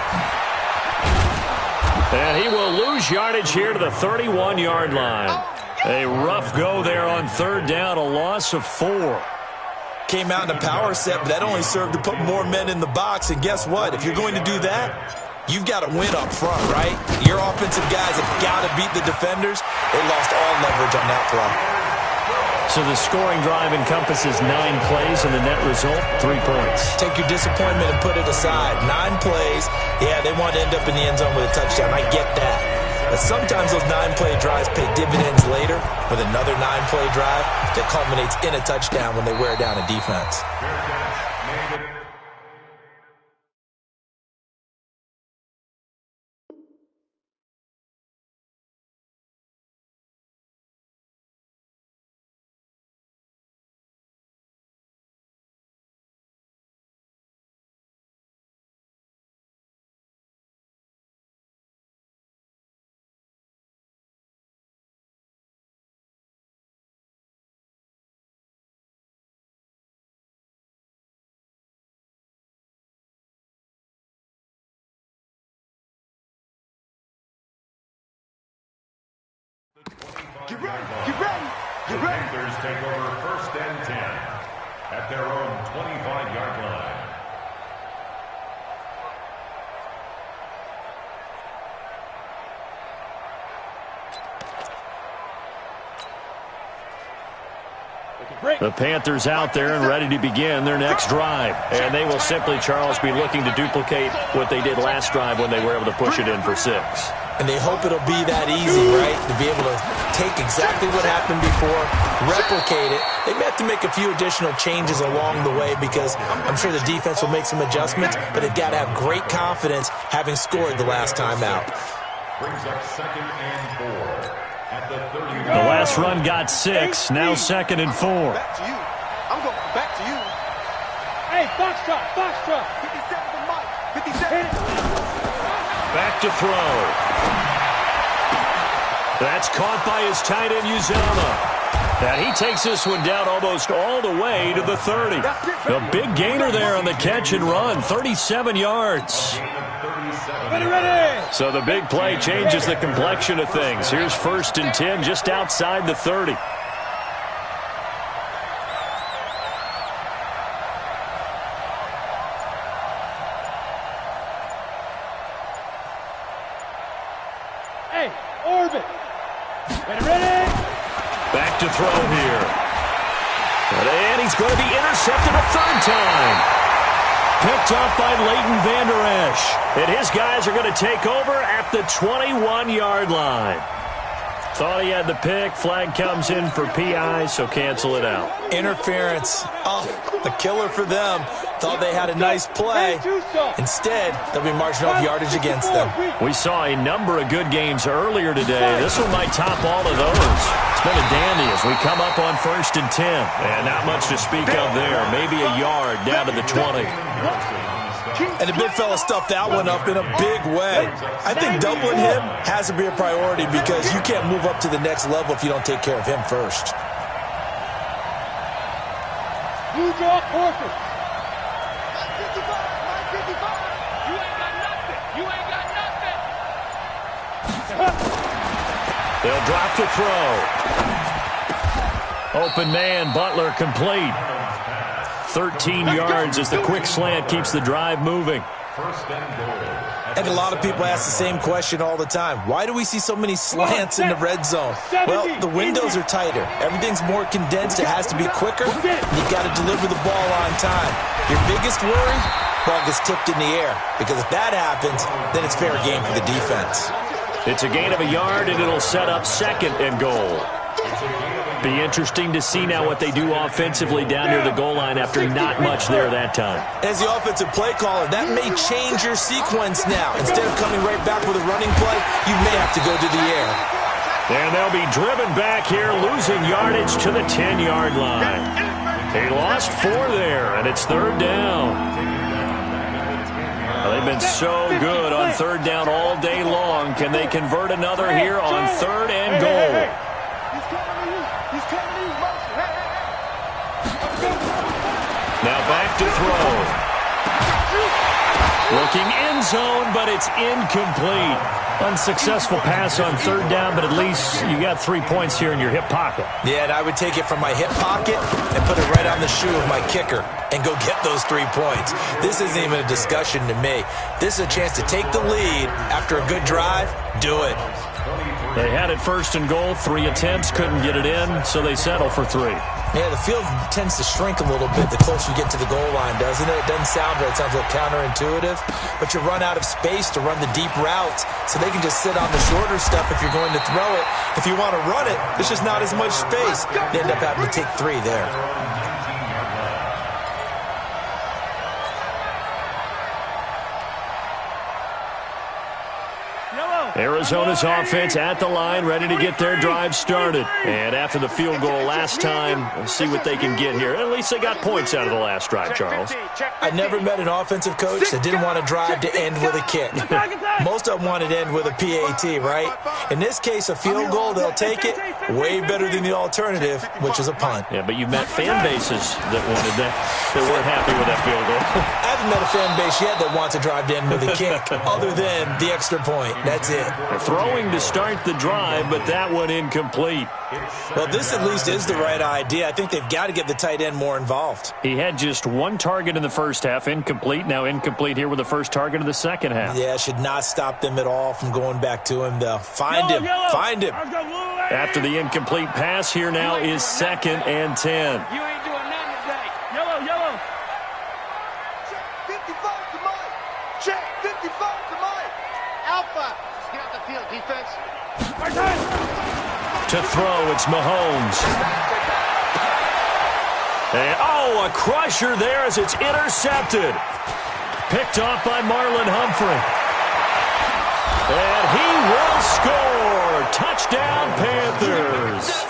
And he will lose yardage here to the 31-yard line. A rough go there on 3rd down, a loss of 4. Came out in a power set, but that only served to put more men in the box. And guess what? If you're going to do that, you've got to win up front, right? Your offensive guys have got to beat the defenders. They lost all leverage on that play. So the scoring drive encompasses 9 plays, and the net result, 3 points. Take your disappointment and put it aside. 9 plays. Yeah, they want to end up in the end zone with a touchdown. I get that. But sometimes those 9-play drives pay dividends later with another 9-play drive that culminates in a touchdown when they wear down a defense. Get ready. Panthers take over 1st and 10 at their own 25-yard line. The Panthers out there and ready to begin their next drive. And they will simply, Charles, be looking to duplicate what they did last drive when they were able to push it in for 6. And they hope it'll be that easy, right? To be able to take exactly what happened before, replicate it. They may have to make a few additional changes along the way because I'm sure the defense will make some adjustments, but they've got to have great confidence having scored the last time out. Brings up 2nd and 4 at the 30. The last run got 6, now 2nd and 4. Back to you. I'm going back to you. Hey, box truck. 57 to Mike. 57. Back to throw. That's caught by his tight end, Uzama. And he takes this one down almost all the way to the 30. A big gainer there on the catch and run, 37 yards. Ready. So the big play changes the complexion of things. Here's 1st and 10 just outside the 30. Hey, orbit. Ready. Back to throw here. And he's going to be intercepted a 3rd time. Picked up by Leighton Vander Esch. And his guys are going to take over at the 21-yard line. Thought he had the pick. Flag comes in for PI, so cancel it out. Interference. Oh, a killer for them. Thought they had a nice play. Instead, they'll be marching off yardage against them. We saw a number of good games earlier today. This one might top all of those. It's been a dandy as we come up on 1st and 10. And not much to speak of there. Maybe a yard down to the 20. And the big fella stuffed that one up in a big way. I think doubling him has to be a priority because you can't move up to the next level if you don't take care of him first. You draw quarter. 55. You ain't got nothing. You ain't got nothing. They'll drop to throw. Open man, Butler complete. 13 yards as the quick slant keeps the drive moving. First and goal. And a lot of people ask the same question all the time. Why do we see so many slants in the red zone? Well, the windows are tighter. Everything's more condensed. It has to be quicker. And you've got to deliver the ball on time. Your biggest worry? Ball gets tipped in the air. Because if that happens, then it's fair game for the defense. It's a gain of a yard, and it'll set up second and goal. Be interesting to see now what they do offensively down near the goal line after not much there that time. As the offensive play caller, that may change your sequence now. Instead of coming right back with a running play, you may have to go to the air. And they'll be driven back here, losing yardage to the 10-yard line. He lost 4 there, and it's third down. They've been so good on third down all day long. Can they convert another here on third and goal? Now back to throw. Looking end zone, but it's incomplete. Unsuccessful pass on third down, but at least you got 3 points here in your hip pocket. Yeah, and I would take it from my hip pocket and put it right on the shoe of my kicker and go get those 3 points. This isn't even a discussion to me. This is a chance to take the lead after a good drive. Do it. They had it first and goal, 3 attempts, couldn't get it in, so they settle for 3. Yeah, the field tends to shrink a little bit the closer you get to the goal line, doesn't it? It doesn't sound right. It sounds a little counterintuitive. But you run out of space to run the deep routes, so they can just sit on the shorter stuff if you're going to throw it. If you want to run it, there's just not as much space. You end up having to take 3 there. Arizona's offense at the line, ready to get their drive started. And after the field goal last time, we'll see what they can get here. At least they got points out of the last drive, Charles. I never met an offensive coach that didn't want to drive to end with a kick. Most of them wanted to end with a PAT, right? In this case, a field goal, they'll take it. Way better than the alternative, which is a punt. Yeah, but you've met fan bases that wanted that, that weren't happy with that field goal. I haven't met a fan base yet that wants to drive to end with a kick, other than the extra point. That's it. They're throwing to start the drive, but that one incomplete. Well, this at least is the right idea. I think they've got to get the tight end more involved. He had just 1 target in the first half, incomplete. Now incomplete here with the first target of the second half. Yeah, should not stop them at all from going back to him, though. Find him. Find him. After the incomplete pass, here now is 2nd and 10. You ain't doing nothing today. Yellow. Check 55 to Mike. Check 55 to Mike. Alpha. Get off the field, defense. To throw, it's Mahomes. And, a crusher there as it's intercepted. Picked off by Marlon Humphrey. And he will score. Touchdown, Panthers.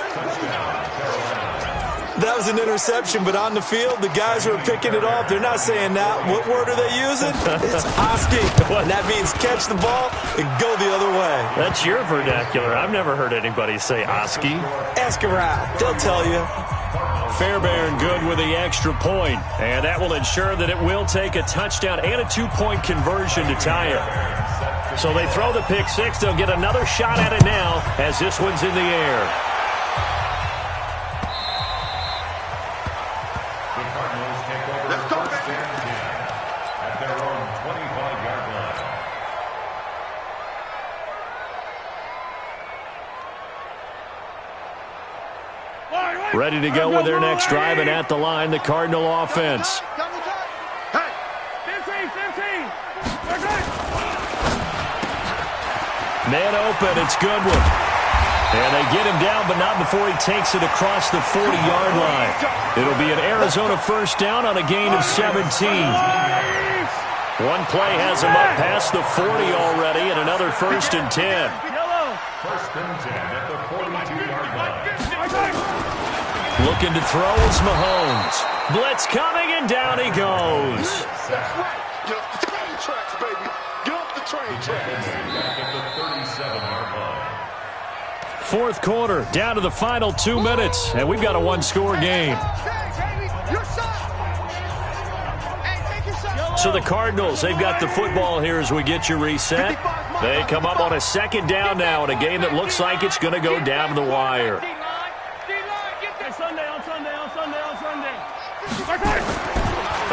That was an interception, but on the field, the guys who are picking it off, they're not saying that. What word are they using? It's Oski. And that means catch the ball and go the other way. That's your vernacular. I've never heard anybody say Oski. Ask around. They'll tell you. Fairbairn good with the extra point. And that will ensure that it will take a touchdown and a 2-point conversion to tie it. So they throw the pick 6. They'll get another shot at it now as this one's in the air. Ready to go with their next drive, and at the line, the Cardinal offense. Hey, 15. Man open, it's Goodwin. And they get him down, but not before he takes it across the 40-yard line. It'll be an Arizona first down on a gain of 17. One play has him up past the 40 already, and another 1st and 10. First and 10 at the 42-yard line. Looking to throw is Mahomes. Blitz coming, and down he goes. That's right. Get off the train tracks, baby. Get off the train tracks. Back at the 37-yard line. 4th quarter, down to the final 2 minutes, and we've got a 1-score game. Okay, baby. Your side. So the Cardinals, they've got the football here as we get you reset. They come up on a second down now in a game that looks like it's going to go down to the wire.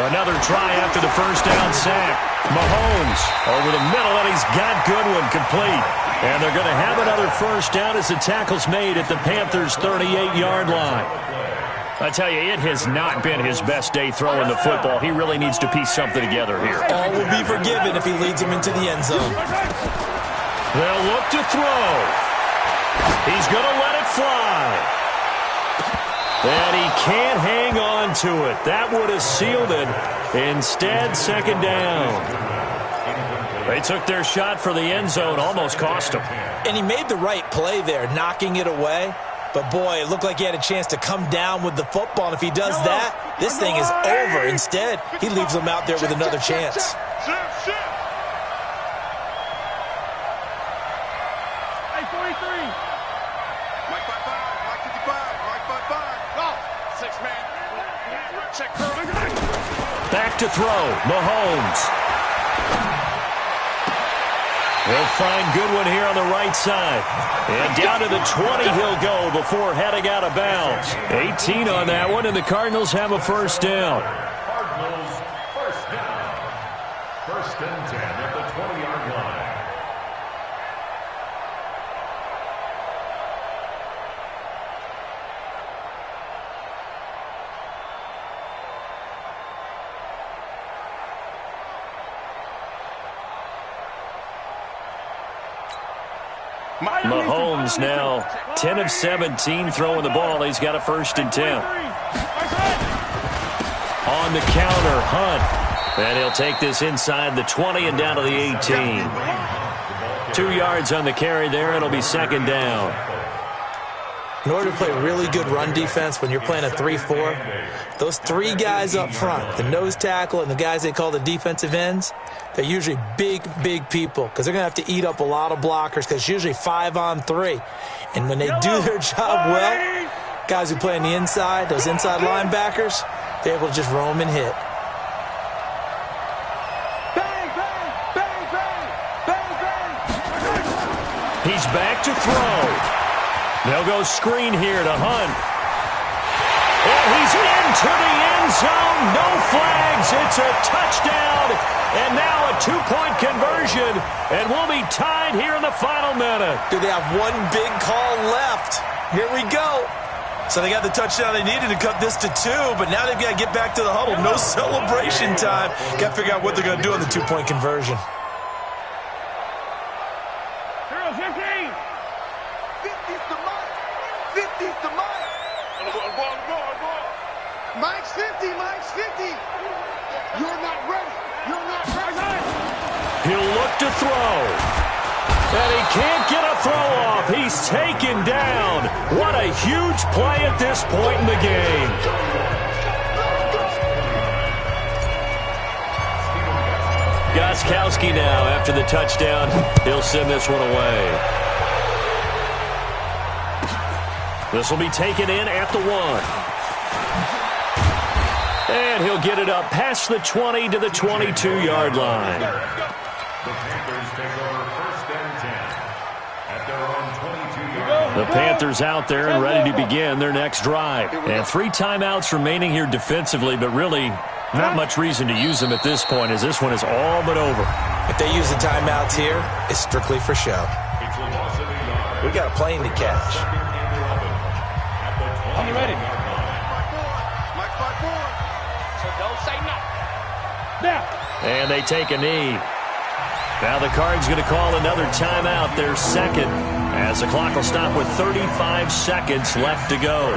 Another try after the first down sack. Mahomes over the middle, and he's got Goodwin complete. And they're going to have another first down as the tackle's made at the Panthers' 38-yard line. I tell you, it has not been his best day throwing the football. He really needs to piece something together here. All will be forgiven if he leads him into the end zone. They'll look to throw. He's going to let it fly. And he can't hang on to it. That would have sealed it. Instead, second down. They took their shot for the end zone, almost cost him. And he made the right play there, knocking it away. But, boy, it looked like he had a chance to come down with the football. And if he does that, this thing is over. Instead, he leaves them out there with another chance. Hey, 43. Mike 55, Mike 55, Mike 55. Go. 6 man. Check. Back to throw. Mahomes. He'll find Goodwin here on the right side. And down to the 20 he'll go before heading out of bounds. 18 on that one, and the Cardinals have a first down. Cardinals first down. First and 10 at the 20-yard line. Mahomes now 10 of 17 throwing the ball. He's got a first and 10. On the counter, Hunt. And he'll take this inside the 20 and down to the 18. 2 yards on the carry there. It'll be second down. In order to play really good run defense when you're playing a 3-4, those 3 guys up front, the nose tackle and the guys they call the defensive ends, they're usually big, big people because they're going to have to eat up a lot of blockers because it's usually 5 on 3. And when they do their job well, guys who play on the inside, those inside linebackers, they're able to just roam and hit. Bang, bang, bang, bang, bang, bang. He's back to throw. They'll go screen here to Hunt. And he's into the end zone. No flags. It's a touchdown. And now a 2-point conversion. And we'll be tied here in the final minute. Do they have one big call left? Here we go. So they got the touchdown they needed to cut this to 2, but now they've got to get back to the huddle. No celebration time. Got to figure out what they're going to do on the 2-point conversion. 50's to Mike. 50's to Mike. Mike's 50. Mike's 50. You're not ready. You're not ready. He'll look to throw. And he can't get a throw off. He's taken down. What a huge play at this point in the game. Gostkowski now after the touchdown. He'll send this one away. This will be taken in at the 1. And he'll get it up past the 20 to the 22-yard line. The Panthers take over first and 10 at their own 22-yard line. The Panthers out there and ready to begin their next drive. And 3 timeouts remaining here defensively, but really not much reason to use them at this point as this one is all but over. If they use the timeouts here, it's strictly for show. It's a loss of 8 yards. We got a plane to catch. Are you ready? Mike 5-4. So don't say nothing. Now. And they take a knee. Now the Cards going to call another timeout, their second, as the clock will stop with 35 seconds left to go.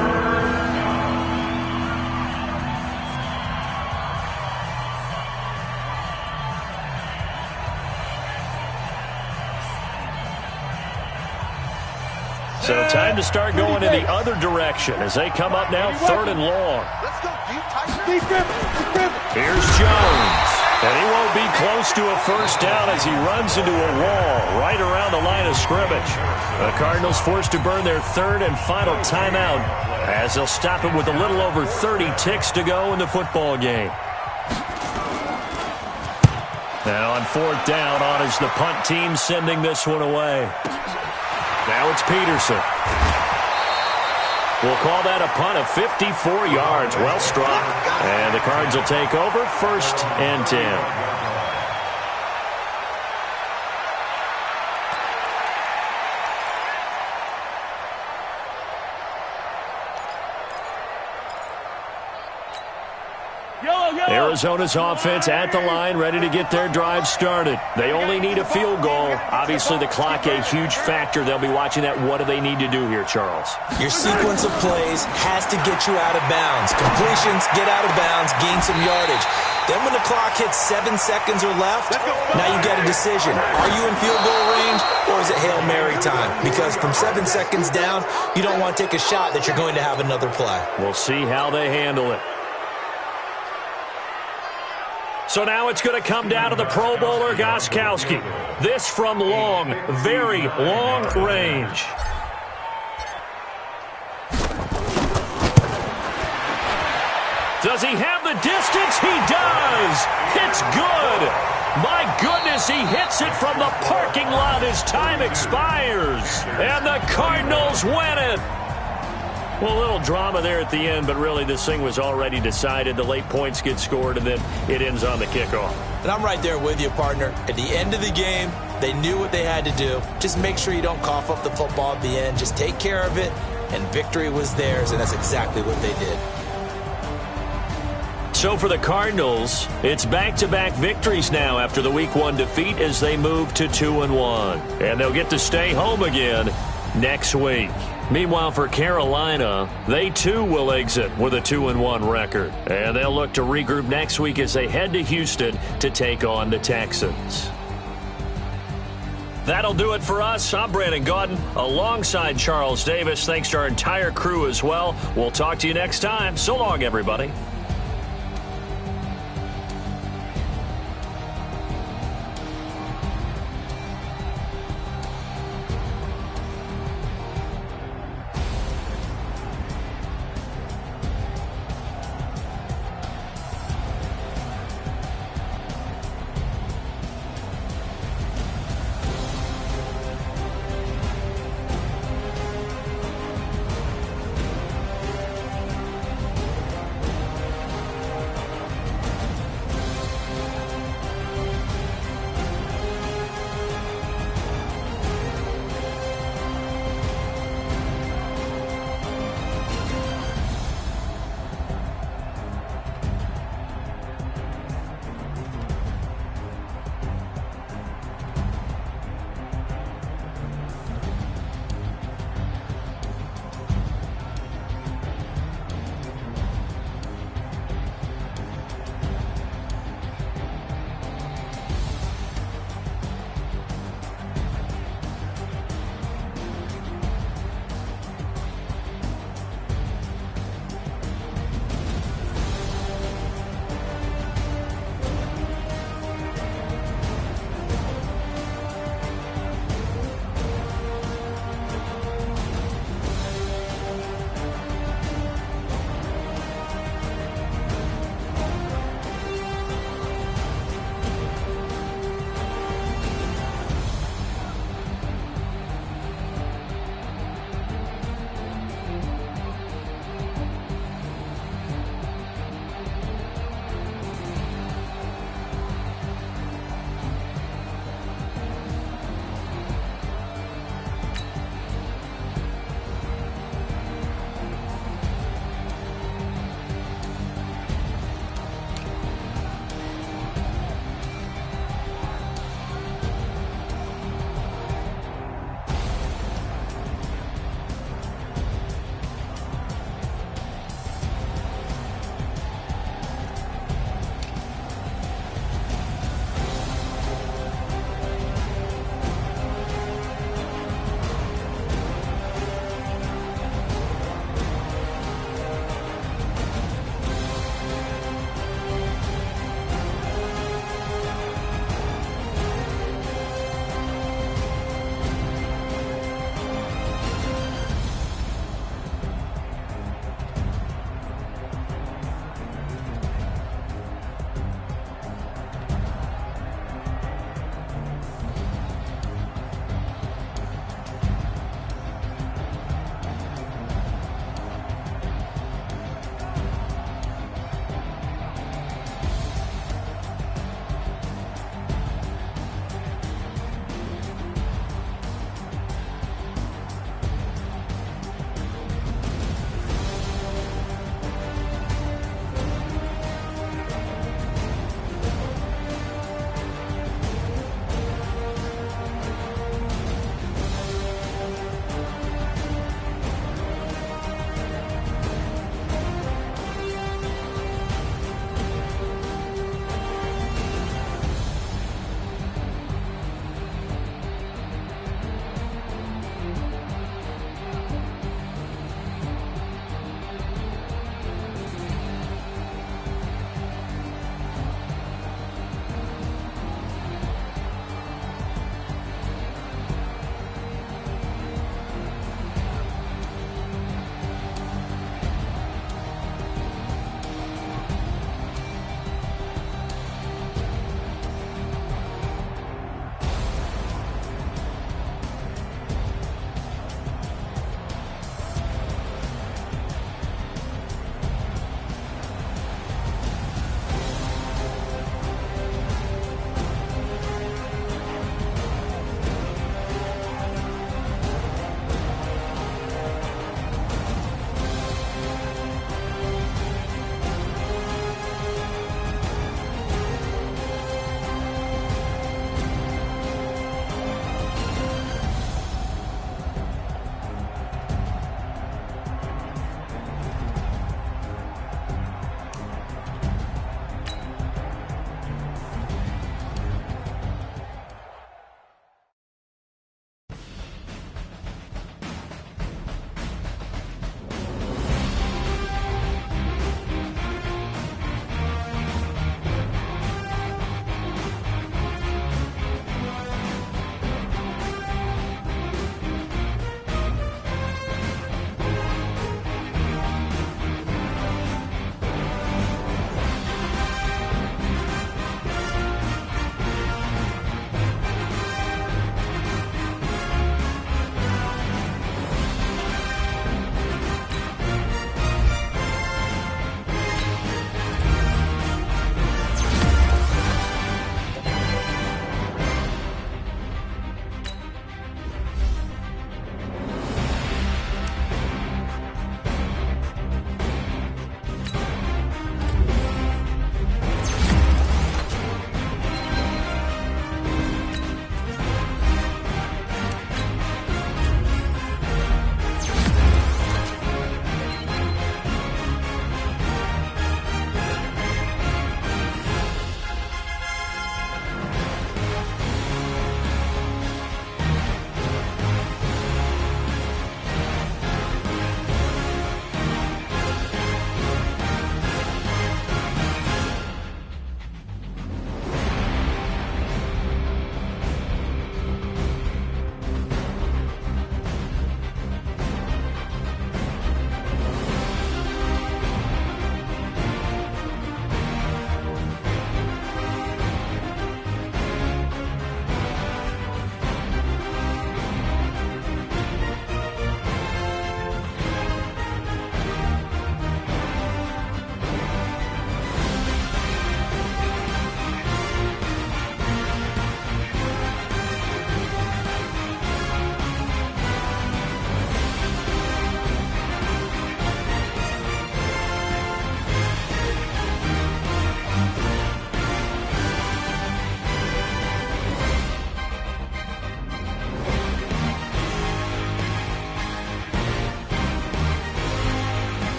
So time to start going in the other direction as they come up now 3rd and long. Let's go. Deep grip. Here's Jones. And he won't be close to a first down as he runs into a wall right around the line of scrimmage. The Cardinals forced to burn their 3rd and final timeout as they'll stop it with a little over 30 ticks to go in the football game. Now on fourth down, on is the punt team sending this one away. Now it's Peterson. We'll call that a punt of 54 yards. Well struck. And the Cards will take over, 1st and 10. Arizona's offense at the line, ready to get their drive started. They only need a field goal. Obviously, the clock a huge factor. They'll be watching that. What do they need to do here, Charles? Your sequence of plays has to get you out of bounds. Completions, get out of bounds, gain some yardage. Then when the clock hits 7 seconds or left, now you get a decision. Are you in field goal range, or is it Hail Mary time? Because from 7 seconds down, you don't want to take a shot that you're going to have another play. We'll see how they handle it. So now it's going to come down to the Pro Bowler Gostkowski. This from long, very long range. Does he have the distance? He does. It's good. My goodness, he hits it from the parking lot as time expires. And the Cardinals win it. Well, a little drama there at the end, but really this thing was already decided. The late points get scored, and then it ends on the kickoff. And I'm right there with you, partner. At the end of the game, they knew what they had to do. Just make sure you don't cough up the football at the end. Just take care of it, and victory was theirs, and that's exactly what they did. So for the Cardinals, it's back-to-back victories now after the Week 1 defeat as they move to 2-1. And they'll get to stay home again next week. Meanwhile, for Carolina, they too will exit with a 2-1 record. And they'll look to regroup next week as they head to Houston to take on the Texans. That'll do it for us. I'm Brandon Gaudin alongside Charles Davis. Thanks to our entire crew as well. We'll talk to you next time. So long, everybody.